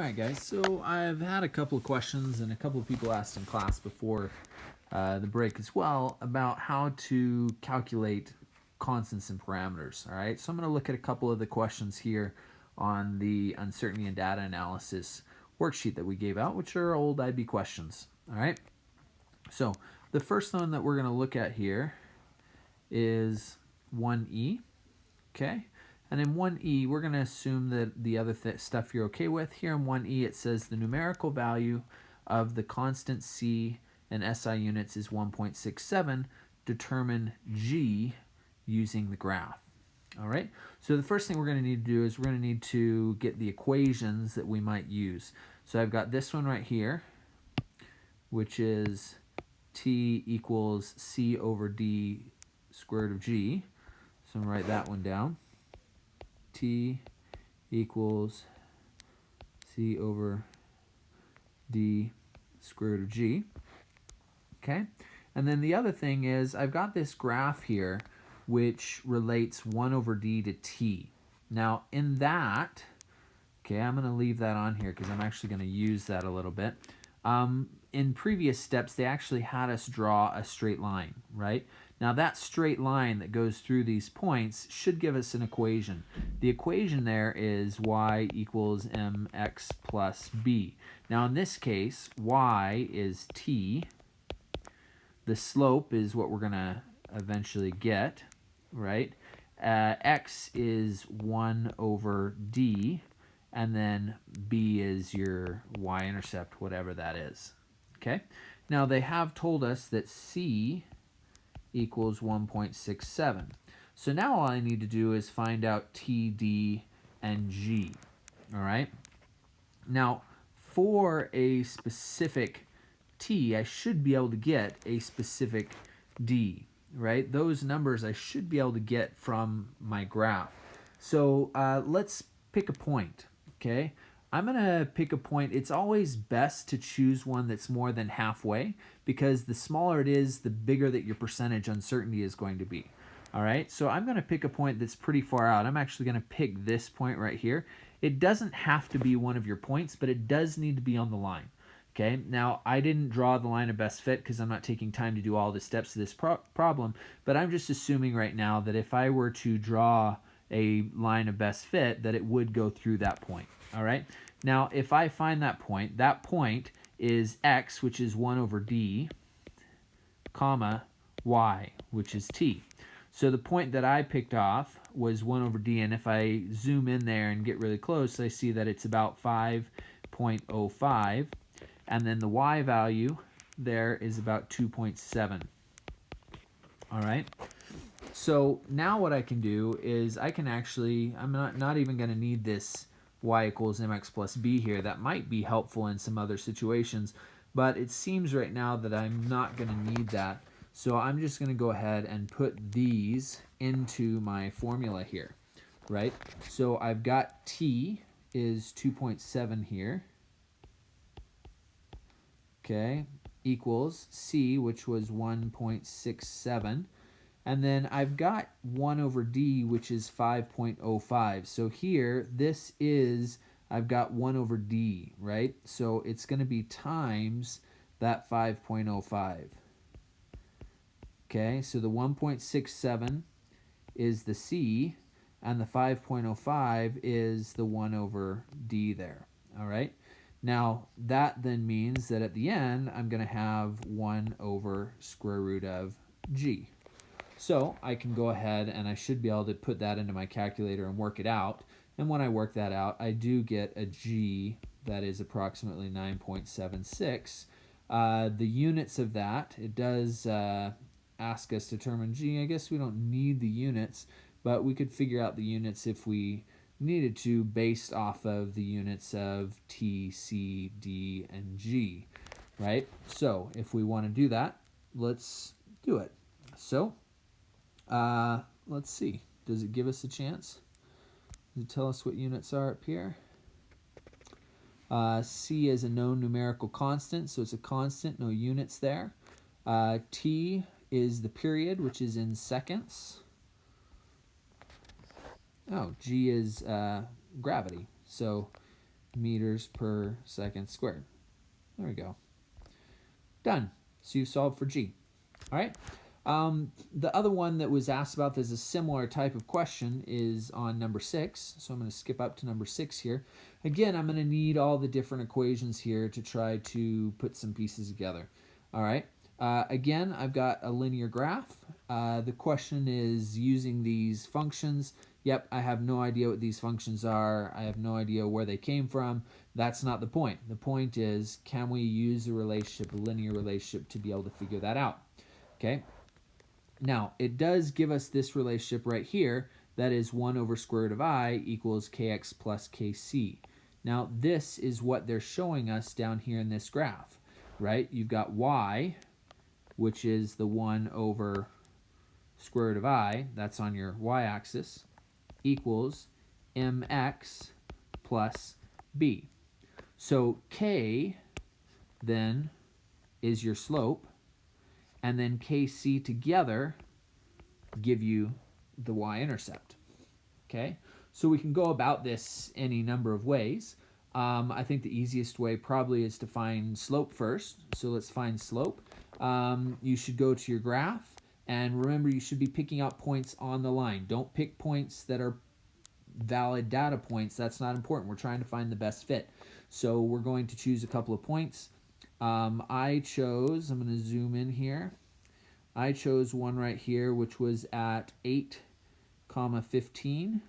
All right, guys. So I've had a couple of questions and a couple of people asked in class before the break as well about how to calculate constants and parameters. All right. So I'm going to look at a couple of the questions here on the uncertainty and data analysis worksheet that we gave out, which are old IB questions. All right. So the first one that we're going to look at here is 1E. Okay. And in 1E, we're going to assume that the other stuff you're okay with. Here in 1E, it says the numerical value of the constant C in SI units is 1.67. Determine G using the graph. All right, so the first thing we're going to need to do is we're going to need to get the equations that we might use. So I've got this one right here, which is T equals C over D square root of G. So I'm going to write that one down. T equals C over D square root of G. Okay, and then the other thing is I've got this graph here which relates 1 over D to T. Now in that, okay, I'm going to leave that on here because I'm actually going to use that a little bit. In previous steps, they actually had us draw a straight line, right? Now that straight line that goes through these points should give us an equation. The equation there is y equals mx plus b. Now in this case, y is t. The slope is what we're going to eventually get, right? X is 1 over d, and then b is your y-intercept, whatever that is. Okay? Now they have told us that c equals 1.67. So now all I need to do is find out T, D, and G. All right? Now, for a specific T, I should be able to get a specific D, right? Those numbers I should be able to get from my graph. So let's pick a point, okay? I'm going to pick a point. It's always best to choose one that's more than halfway because the smaller it is, the bigger that your percentage uncertainty is going to be. All right, so I'm going to pick a point that's pretty far out. I'm actually going to pick this point right here. It doesn't have to be one of your points, but it does need to be on the line. Okay, now I didn't draw the line of best fit because I'm not taking time to do all the steps of this problem, but I'm just assuming right now that if I were to draw a line of best fit, that it would go through that point. All right, now if I find that point is x, which is 1 over d, comma, y, which is t. So the point that I picked off was 1 over d, and if I zoom in there and get really close, I see that it's about 5.05, and then the y value there is about 2.7. All right, so now what I can do is I can actually, I'm not even going to need this y equals mx plus b here. That might be helpful in some other situations, but it seems right now that I'm not going to need that. So I'm just going to go ahead and put these into my formula here, right? So I've got t is 2.7 here, okay, equals c, which was 1.67. And then I've got 1 over d, which is 5.05. So here, this is, I've got 1 over d, right? So it's going to be times that 5.05. Okay, so the 1.67 is the c, and the 5.05 is the 1 over d there. All right? Now, that then means that at the end, I'm going to have 1 over square root of g. So I can go ahead and I should be able to put that into my calculator and work it out. And when I work that out, I do get a G that is approximately 9.76. The units of that, it does ask us to determine G. I guess we don't need the units, but we could figure out the units if we needed to based off of the units of T, C, D, and G, right? So if we want to do that, let's do it. So let's see. Does it give us a chance? Does it tell us what units are up here? C is a known numerical constant, so it's a constant, no units there. T is the period, which is in seconds. Oh, G is gravity. So meters per second squared. There we go. Done. So you solved for G. All right. The other one that was asked about that's a similar type of question is on number 6. So I'm going to skip up to number 6 here. Again, I'm going to need all the different equations here to try to put some pieces together. All right. Again, I've got a linear graph. The question is using these functions. Yep, I have no idea what these functions are. I have no idea where they came from. That's not the point. The point is, can we use a relationship, a linear relationship, to be able to figure that out? Okay. Now, it does give us this relationship right here. That is 1 over square root of I equals kx plus kc. Now, this is what they're showing us down here in this graph, right? You've got y, which is the 1 over square root of I, that's on your y-axis, equals mx plus b. So k then is your slope, and then kc together give you the y-intercept. Okay, so we can go about this any number of ways. I think the easiest way probably is to find slope first. So let's find slope. You should go to your graph, and remember you should be picking out points on the line. Don't pick points that are valid data points. That's not important. We're trying to find the best fit. So we're going to choose a couple of points. I'm going to zoom in here. I chose one right here, which was at 8, 15,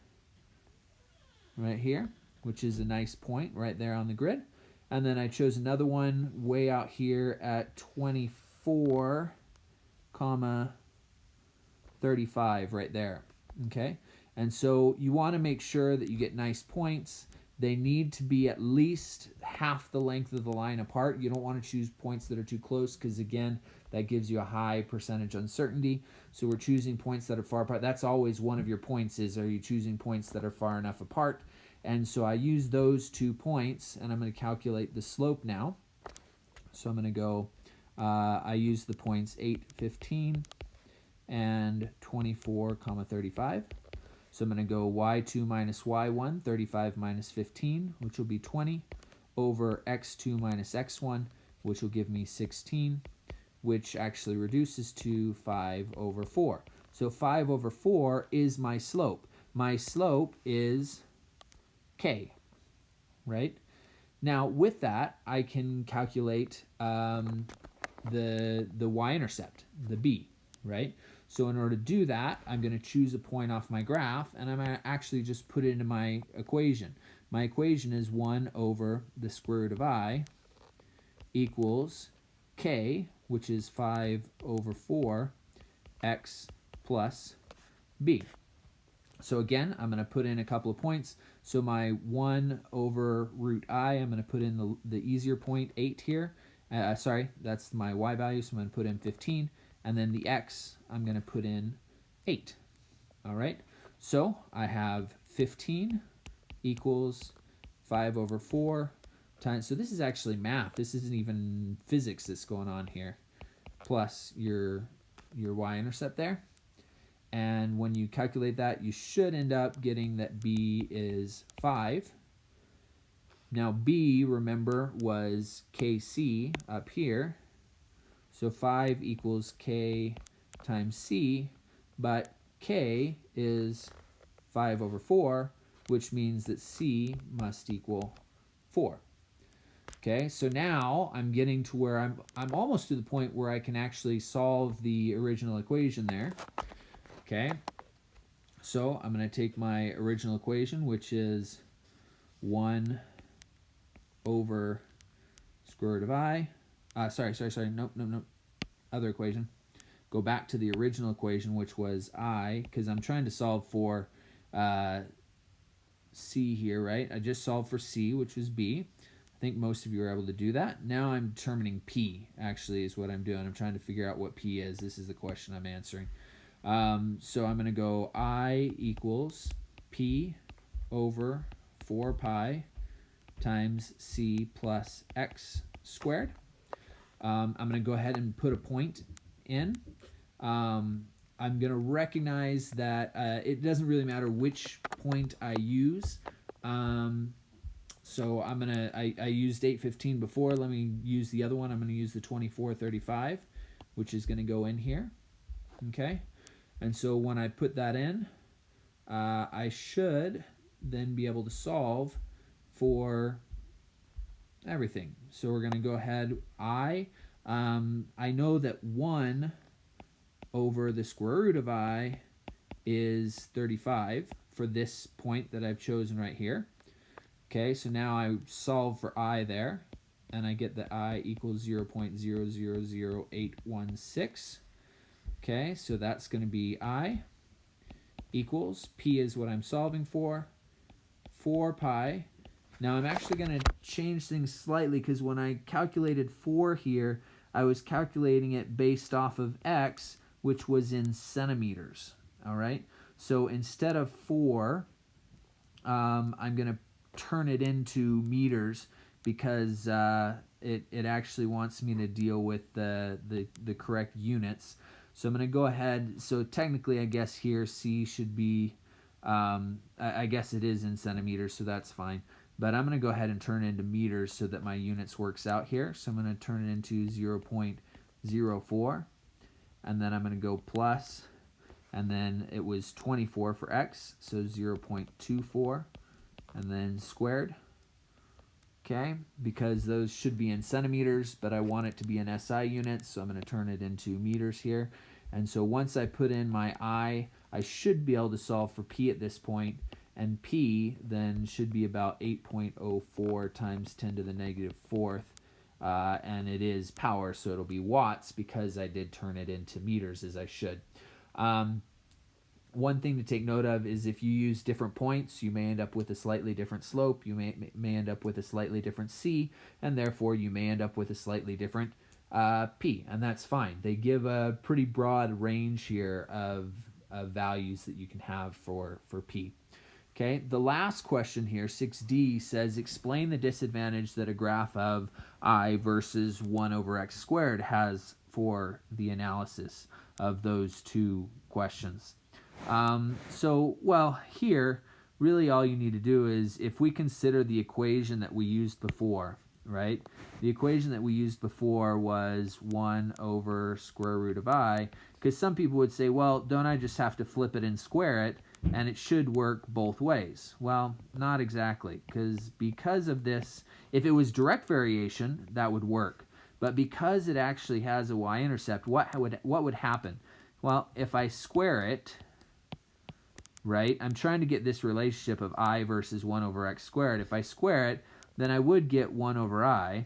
right here, which is a nice point right there on the grid. And then I chose another one way out here at 24, 35 right there. Okay, and so you want to make sure that you get nice points. They need to be at least half the length of the line apart. You don't want to choose points that are too close because, again, that gives you a high percentage uncertainty. So we're choosing points that are far apart. That's always one of your points is, are you choosing points that are far enough apart? And so I use those 2 points, and I'm going to calculate the slope now. So I'm going to go, I use the points 8, 15, and 24, 35. So I'm going to go y2 minus y1, 35 minus 15, which will be 20, over x2 minus x1, which will give me 16, which actually reduces to 5 over 4. So 5 over 4 is my slope. My slope is k, right? Now, with that, I can calculate the y-intercept, the b, right? So in order to do that, I'm going to choose a point off my graph, and I'm going to actually just put it into my equation. My equation is 1 over the square root of I equals k, which is 5 over 4, x plus b. So again, I'm going to put in a couple of points. So my 1 over root I, I'm going to put in the easier point, 8 here. Sorry, that's my y value, so I'm going to put in 15. And then the x, I'm going to put in 8. All right, so I have 15 equals 5 over 4 times, so this is actually math. This isn't even physics that's going on here, plus your y-intercept there. And when you calculate that, you should end up getting that b is 5. Now b, remember, was kc up here. So 5 equals k times c, but k is 5 over 4, which means that c must equal 4. Okay, so now I'm getting to where I'm almost to the point where I can actually solve the original equation there. Okay, so I'm going to take my original equation, which is 1 over square root of I. Nope. Other equation. Go back to the original equation, which was I, because I'm trying to solve for C here, right? I just solved for C, which was B. I think most of you are able to do that. Now I'm determining P, actually, is what I'm doing. I'm trying to figure out what P is. This is the question I'm answering. So I'm going to go I equals P over 4 pi times C plus X squared. I'm going to go ahead and put a point in. I'm going to recognize that it doesn't really matter which point I use. So I used 815 before. Let me use the other one. I'm gonna use the 2435, which is gonna go in here. Okay, and so when I put that in, I should then be able to solve for everything. So we're gonna go ahead. I know that 1 over the square root of I is 35 for this point that I've chosen right here. Okay, so now I solve for I there, and I get that I equals 0.000816. Okay, so that's going to be I equals, P is what I'm solving for, 4 pi. Now I'm actually going to change things slightly because when I calculated 4 here, I was calculating it based off of x, which was in centimeters. All right, so instead of 4, I'm going to turn it into meters because it actually wants me to deal with the correct units. So I'm going to go ahead. So technically, I guess here C should be, I guess it is in centimeters, so that's fine. But I'm going to go ahead and turn it into meters so that my units works out here. So I'm going to turn it into 0.04, and then I'm going to go plus, and then it was 24 for x, so 0.24, and then squared. Okay, because those should be in centimeters, but I want it to be in SI units, so I'm going to turn it into meters here. And so once I put in my I should be able to solve for P at this point, and P then should be about 8.04 times 10 to the negative fourth, and it is power, so it'll be watts because I did turn it into meters as I should. One thing to take note of is if you use different points, you may end up with a slightly different slope, you may end up with a slightly different C, and therefore you may end up with a slightly different P, and that's fine. They give a pretty broad range here of values that you can have for P. Okay, the last question here, 6D, says explain the disadvantage that a graph of I versus 1 over x squared has for the analysis of those two questions. Well, here, really all you need to do is, if we consider the equation that we used before, right? The equation that we used before was 1 over square root of I, because some people would say, well, don't I just have to flip it and square it, and it should work both ways? Well, not exactly, because of this, if it was direct variation, that would work. But because it actually has a y-intercept, what would happen? Well, if I square it, right? I'm trying to get this relationship of I versus 1 over x squared. If I square it, then I would get 1 over I.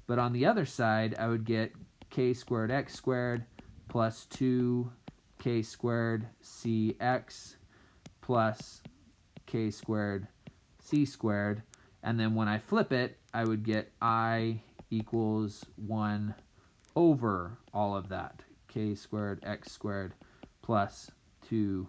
But on the other side, I would get k squared x squared plus 2k squared cx plus k squared c squared. And then when I flip it, I would get I equals 1 over all of that. K squared x squared plus 2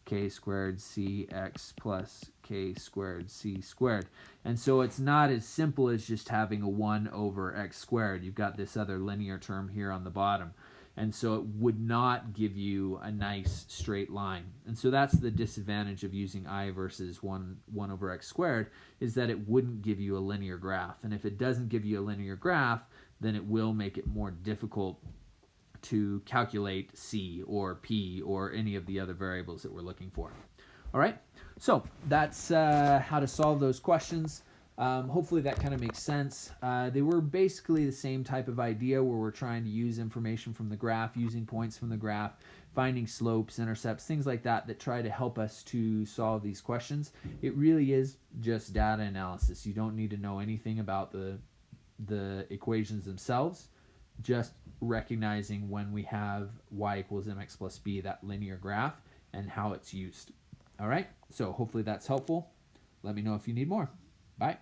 k squared cx plus k squared c squared. And so it's not as simple as just having a 1 over x squared. You've got this other linear term here on the bottom. And so it would not give you a nice straight line. And so that's the disadvantage of using I versus 1 over x squared, is that it wouldn't give you a linear graph. And if it doesn't give you a linear graph, then it will make it more difficult to calculate C or P or any of the other variables that we're looking for. All right, so that's how to solve those questions. Hopefully that kind of makes sense. They were basically the same type of idea where we're trying to use information from the graph, using points from the graph, finding slopes, intercepts, things like that that try to help us to solve these questions. It really is just data analysis. You don't need to know anything about the equations themselves, just recognizing when we have y equals mx plus b, that linear graph, and how it's used. All right, so hopefully that's helpful. Let me know if you need more. Bye.